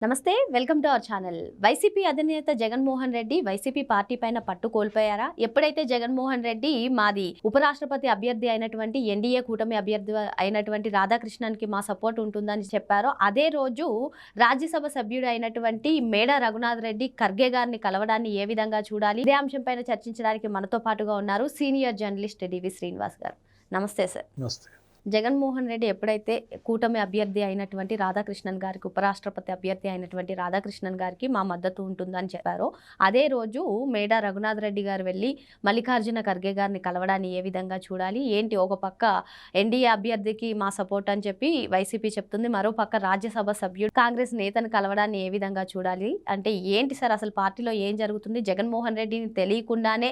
నమస్తే, welcome to our channel. YCP అధినేత Jaganmohan Reddy YCP party పైన పట్టు కోల్పోయారా? ఎప్పుడైతే జగన్మోహన్ రెడ్డి మాది ఉపరాష్ట్రపతి అభ్యర్థి అయినటువంటి ఎన్డీఏ కూటమి అభ్యర్థి అయినటువంటి రాధాకృష్ణన్కి మా సపోర్ట్ ఉంటుందని చెప్పారో, అదే రోజు రాజ్యసభ సభ్యుడు అయినటువంటి మేడా రఘునాథ్ రెడ్డి ఖర్గే గారిని కలవడాన్ని ఏ విధంగా చూడాలి? ఇదే అంశం పైన చర్చించడానికి మనతో పాటుగా ఉన్నారు సీనియర్ జర్నలిస్ట్ డివి శ్రీనివాస్ గారు. నమస్తే సార్. నమస్తే. జగన్మోహన్ రెడ్డి ఎప్పుడైతే కూటమి అభ్యర్థి అయినటువంటి రాధాకృష్ణన్ గారికి, ఉపరాష్ట్రపతి అభ్యర్థి అయినటువంటి రాధాకృష్ణన్ గారికి మా మద్దతు ఉంటుందని చెప్పారో, అదే రోజు మేడా రఘునాథ్ రెడ్డి గారు వెళ్ళి మల్లికార్జున ఖర్గే గారిని కలవడాన్ని ఏ విధంగా చూడాలి? ఏంటి, ఒక పక్క ఎన్డీఏ అభ్యర్థికి మా సపోర్ట్ అని చెప్పి వైసీపీ చెప్తుంది, మరో పక్క రాజ్యసభ సభ్యుడు కాంగ్రెస్ నేతను కలవడాన్ని ఏ విధంగా చూడాలి? అంటే ఏంటి సార్, అసలు పార్టీలో ఏం జరుగుతుంది? జగన్మోహన్ రెడ్డిని తెలియకుండానే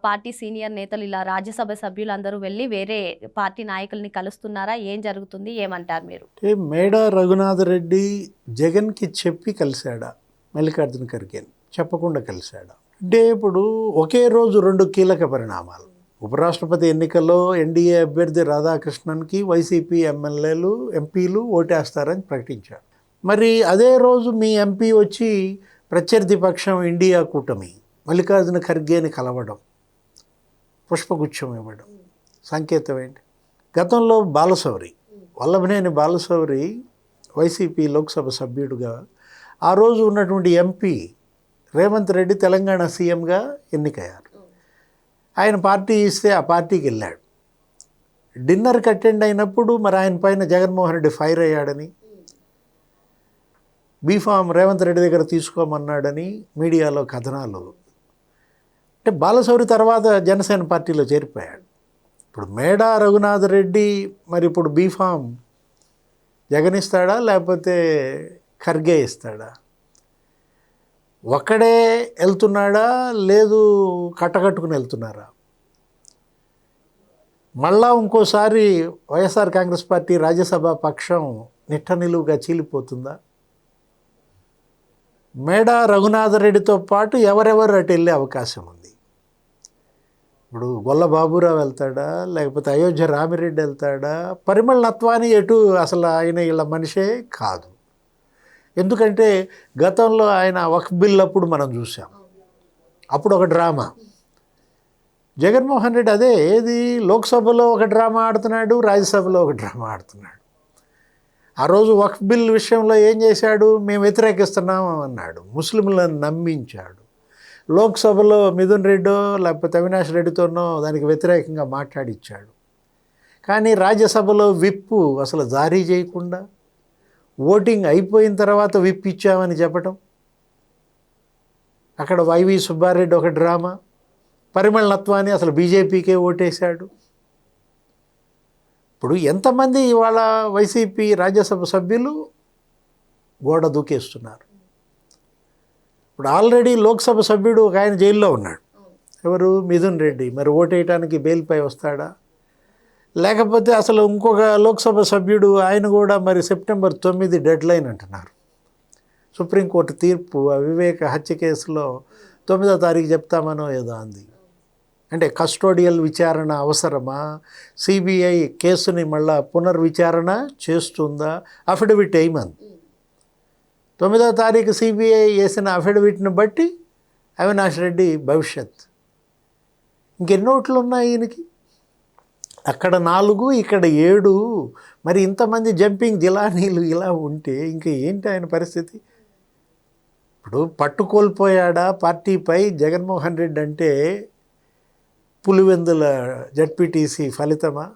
పార్టీ సీనియర్ నేతలు ఇలా రాజ్యసభ సభ్యులందరూ వెళ్ళి వేరే పార్టీ నాయకుల్ని కలుస్తున్నారా? ఏం జరుగుతుంది, ఏమంటారు మీరు? మేడా రఘునాథ్ రెడ్డి జగన్కి చెప్పి కలిశాడా? మల్లికార్జున ఖర్గేని చెప్పకుండా కలిశాడా? అంటే ఇప్పుడు ఒకే రోజు రెండు కీలక పరిణామాలు. ఉపరాష్ట్రపతి ఎన్నికల్లో ఎన్డీఏ అభ్యర్థి రాధాకృష్ణన్కి వైసీపీ ఎమ్మెల్యేలు ఎంపీలు ఓటేస్తారని ప్రకటించారు. మరి అదే రోజు మీ ఎంపీ వచ్చి ప్రత్యర్థి పక్షం ఇండియా కూటమి మల్లికార్జున ఖర్గేని కలవడం, పుష్పగుచ్చం ఇవ్వడం సంకేతం ఏంటి? గతంలో బాలశౌరి, వల్లభనేని బాలశౌరి వైసీపీ లోక్సభ సభ్యుడిగా ఆ రోజు ఉన్నటువంటి ఎంపీ రేవంత్ రెడ్డి తెలంగాణ సీఎంగా ఎన్నికయ్యారు. ఆయన పార్టీ ఇస్తే ఆ పార్టీకి వెళ్ళాడు. డిన్నర్కి అటెండ్ అయినప్పుడు మరి ఆయన పైన జగన్మోహన్ రెడ్డి ఫైర్ అయ్యాడని, బీఫామ్ రేవంత్ రెడ్డి దగ్గర తీసుకోమన్నాడని మీడియాలో కథనాలు. అంటే బాలశౌరి తర్వాత జనసేన పార్టీలో చేరిపోయాడు. ఇప్పుడు మేడా రఘునాథ్ రెడ్డి మరి ఇప్పుడు బీఫామ్ జగన్ ఇస్తాడా లేకపోతే ఖర్గే ఇస్తాడా? ఒక్కడే వెళ్తున్నాడా, లేదు కట్టకట్టుకుని వెళ్తున్నారా? మళ్ళా ఇంకోసారి వైఎస్ఆర్ కాంగ్రెస్ పార్టీ రాజ్యసభ పక్షం నిట్ట నిలువుగా చీలిపోతుందా? మేడా రఘునాథ్ రెడ్డితో పాటు ఎవరెవరు అటు వెళ్ళే అవకాశం ఉంది? ఇప్పుడు గొల్ల బాబురావు వెళ్తాడా, లేకపోతే అయోధ్య రామిరెడ్డి వెళ్తాడా? పరిమళ నత్వాని ఎటు అసలు ఆయన ఇలా మనిషే కాదు. ఎందుకంటే గతంలో ఆయన వక్ఫ్ బిల్ అప్పుడు మనం చూసాం, అప్పుడు ఒక డ్రామా. జగన్మోహన్ రెడ్డి అదే ఏది లోక్సభలో ఒక డ్రామా ఆడుతున్నాడు, రాజ్యసభలో ఒక డ్రామా ఆడుతున్నాడు. ఆ రోజు వక్ఫ్ బిల్ విషయంలో ఏం చేశాడు? మేము వ్యతిరేకిస్తున్నాము అన్నాడు, ముస్లింలను నమ్మించాడు. లోక్సభలో మిథున్ రెడ్డో లేకపోతే అవినాష్ రెడ్డితోనో దానికి వ్యతిరేకంగా మాట్లాడిచ్చాడు. కానీ రాజ్యసభలో విప్పు అసలు జారీ చేయకుండా ఓటింగ్ అయిపోయిన తర్వాత విప్ ఇచ్చామని చెప్పటం, అక్కడ వైవి సుబ్బారెడ్డి ఒక డ్రామా, పరిమళ నత్వాని అసలు బీజేపీకే ఓటేశాడు. ఇప్పుడు ఎంతమంది ఇవాళ వైసీపీ రాజ్యసభ సభ్యులు గోడ దూకేస్తున్నారు. ఇప్పుడు ఆల్రెడీ లోక్సభ సభ్యుడు ఒక ఆయన జైల్లో ఉన్నాడు. ఎవరు? మిథున్ రెడ్డి. మరి ఓటేయటానికి బెయిల్పై వస్తాడా? లేకపోతే అసలు ఇంకొక లోక్సభ సభ్యుడు ఆయన కూడా మరి సెప్టెంబర్ 9 డెడ్ లైన్ అంటున్నారు. సుప్రీంకోర్టు తీర్పు ఆ వివేక హత్య కేసులో 9వ తారీఖు చెప్తామనో ఏదో అంది. అంటే కస్టోడియల్ విచారణ అవసరమా? సిబిఐ కేసుని మళ్ళా పునర్విచారణ చేస్తుందా? అఫిడవిట్ వేయమంది. 9వ తారీఖు సిబిఐ వేసిన అఫిడవిట్ని బట్టి అవినాష్ రెడ్డి భవిష్యత్. ఇంకెన్నోట్లు ఉన్నాయి ఈయనకి? అక్కడ 4, ఇక్కడ 7. మరి ఇంతమంది జంపింగ్ జిలానీలు ఇలా ఉంటే ఇంకా ఏంటి ఆయన పరిస్థితి? ఇప్పుడు పట్టుకోల్పోయాడా పార్టీపై జగన్మోహన్ రెడ్డి అంటే పులివెందుల జడ్పీటీసీ ఫలితమా?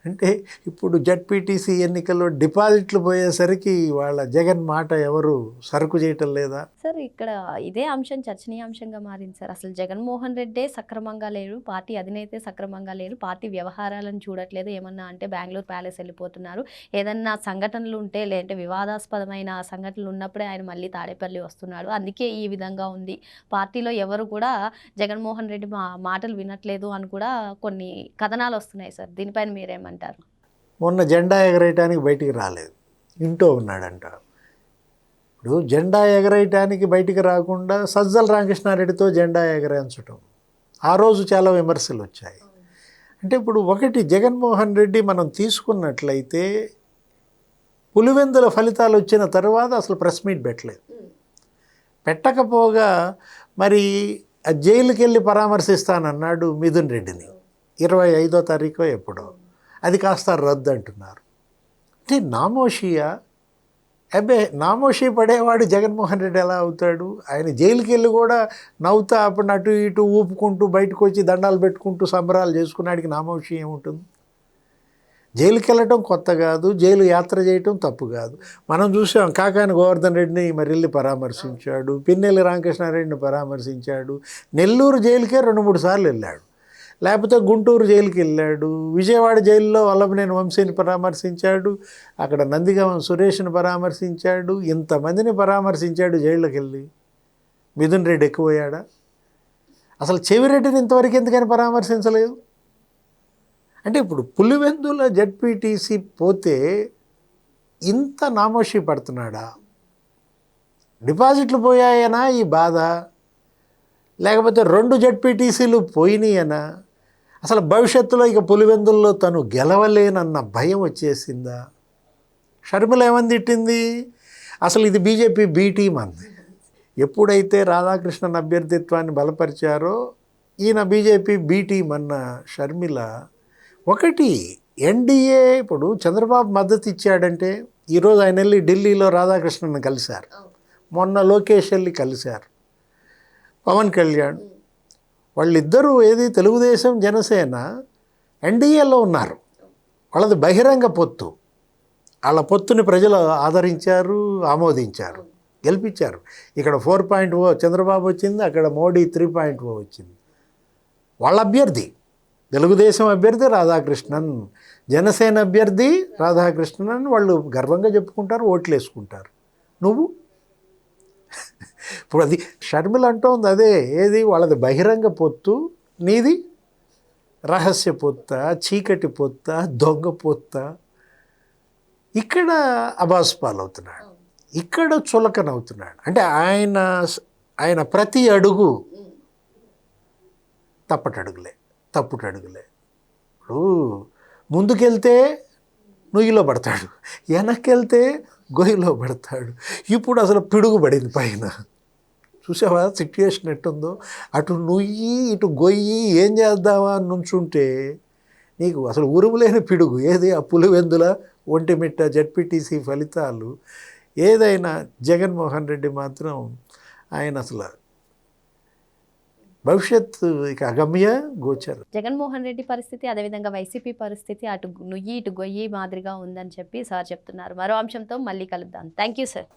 అంటే ఇప్పుడు జడ్పీటీసీ ఎన్నికల్లో డిపాజిట్లు పోయేసరికి వాళ్ళ జగన్ మాట ఎవరు సరుకు చేయటం లేదా? సార్, ఇక్కడ ఇదే అంశం చర్చనీయాంశంగా మారింది సార్. అసలు జగన్మోహన్ రెడ్డే సక్రమంగా లేరు, పార్టీ అధినేతే సక్రమంగా లేరు, పార్టీ వ్యవహారాలను చూడట్లేదు. ఏమన్నా అంటే బెంగళూరు ప్యాలెస్ వెళ్ళిపోతున్నారు. ఏదన్నా సంఘటనలు ఉంటే, లేదంటే వివాదాస్పదమైన సంఘటనలు ఉన్నప్పుడే ఆయన మళ్ళీ తాడేపల్లి వస్తున్నాడు. అందుకే ఈ విధంగా ఉంది. పార్టీలో ఎవరు కూడా జగన్మోహన్ రెడ్డి మాటలు వినట్లేదు అని కూడా కొన్ని కథనాలు వస్తున్నాయి సార్. దీనిపైన మీరేమంటారు? మొన్న జెండా ఎగరేయటానికి బయటికి రాలేదు, ఇంట్లో ఉన్నాడంట. ఇప్పుడు జెండా ఎగరేయటానికి బయటికి రాకుండా సజ్జల రామకృష్ణారెడ్డితో జెండా ఎగరేయించటం, ఆ రోజు చాలా విమర్శలు వచ్చాయి. అంటే ఇప్పుడు ఒకటి జగన్మోహన్ రెడ్డి మనం తీసుకున్నట్లయితే పులివెందుల ఫలితాలు వచ్చిన తర్వాత అసలు ప్రెస్ మీట్ పెట్టలేదు. పెట్టకపోగా మరి ఆ జైలుకి వెళ్ళి పరామర్శిస్తానన్నాడు మిథున్ రెడ్డిని 25వ తారీఖు ఎప్పుడో. అది కాస్త రద్దు అంటున్నారు. అంటే నామోషియా? అబ్బే, నామోషి పడేవాడు జగన్మోహన్ రెడ్డి ఎలా అవుతాడు? ఆయన జైలుకి వెళ్ళి కూడా నవ్వుతా అప్పుడు అటు ఇటు ఊపుకుంటూ బయటకు వచ్చి దండాలు పెట్టుకుంటూ సంబరాలు చేసుకున్నాడికి నామోషి ఏముంటుంది? జైలుకి వెళ్ళటం కొత్త కాదు, జైలు యాత్ర చేయటం తప్పు కాదు. మనం చూసాం కాకాని గోవర్ధన్ రెడ్డిని మరి వెళ్ళి పరామర్శించాడు, పిన్నెల్లి రామకృష్ణారెడ్డిని పరామర్శించాడు, నెల్లూరు జైలుకే 2-3 సార్లు వెళ్ళాడు, లేకపోతే గుంటూరు జైలుకి వెళ్ళాడు, విజయవాడ జైల్లో వల్లభనేని వంశీని పరామర్శించాడు, అక్కడ నందిగామ సురేష్ని పరామర్శించాడు, ఇంతమందిని పరామర్శించాడు జైళ్ళకి వెళ్ళి. మిథున్ రెడ్డి ఎక్కువయ్యాడా? అసలు చెవిరెడ్డిని ఇంతవరకు ఎందుకని పరామర్శించలేదు? అంటే ఇప్పుడు పులివెందుల జడ్పీటీసీ పోతే ఇంత నామోషి పడుతున్నాడా? డిపాజిట్లు పోయాయనా ఈ బాధ, లేకపోతే 2 జడ్పీటీసీలు పోయినాయనా? అసలు భవిష్యత్తులో ఇక పులివెందుల్లో తను గెలవలేనన్న భయం వచ్చేసిందా? షర్మిల ఏమని తిట్టింది? అసలు ఇది బీజేపీ బీ టీం అంది. ఎప్పుడైతే రాధాకృష్ణన్ అభ్యర్థిత్వాన్ని బలపరిచారో ఈయన బీజేపీ బీ టీం అన్న షర్మిల, ఒకటి ఎన్డీఏ ఇప్పుడు చంద్రబాబు మద్దతు ఇచ్చాడంటే ఈరోజు ఆయన వెళ్ళి ఢిల్లీలో రాధాకృష్ణన్ కలిశారు, మొన్న లోకేష్ వెళ్ళి కలిశారు, పవన్ కళ్యాణ్, వాళ్ళిద్దరూ ఏది తెలుగుదేశం జనసేన ఎన్డీఏలో ఉన్నారు. వాళ్ళది బహిరంగ పొత్తు. వాళ్ళ పొత్తుని ప్రజలు ఆదరించారు, ఆమోదించారు, గెలిపించారు. ఇక్కడ 4.0 చంద్రబాబు వచ్చింది, అక్కడ మోడీ 3.0 వచ్చింది. వాళ్ళ అభ్యర్థి తెలుగుదేశం అభ్యర్థి రాధాకృష్ణన్, జనసేన అభ్యర్థి రాధాకృష్ణన్ అని వాళ్ళు గర్వంగా చెప్పుకుంటారు, ఓట్లు వేసుకుంటారు. నువ్వు ఇప్పుడు అది షర్మిల అంటోంది అదే, ఏది వాళ్ళది బహిరంగ పొత్తు, నీది రహస్య పొత్త, చీకటి పొత్త, దొంగ పొత్త. ఇక్కడ అబాస్ పాలవుతున్నాడు, ఇక్కడ చులకనవుతున్నాడు. అంటే ఆయన ప్రతి అడుగు తప్పుటడుగులే. ఇప్పుడు ముందుకెళ్తే నుయ్యిలో పడతాడు, వెనక్కెళ్తే గొయ్యిలో పడతాడు. ఇప్పుడు అసలు పిడుగు పడింది పైన. చూసావా సిట్యుయేషన్ ఎట్టుందో? అటు నుయ్యి ఇటు గొయ్యి, ఏం చేద్దామా అని నుంచుంటే నీకు అసలు ఉరుములేని పిడుగు. ఏది ఆ పులివెందుల ఒంటిమిట్ట జడ్పీటీసీ ఫలితాలు. ఏదైనా జగన్మోహన్ రెడ్డి మాత్రం ఆయన అసలు భవిష్యత్తు ఇక అగమ్య గోచరం. జగన్మోహన్ రెడ్డి పరిస్థితి, అదేవిధంగా వైసీపీ పరిస్థితి అటు నుయ్యి ఇటు గొయ్యి మాదిరిగా ఉందని చెప్పి సార్ చెప్తున్నారు. మరో అంశంతో మళ్ళీ కలుద్దాం. Thank you sir.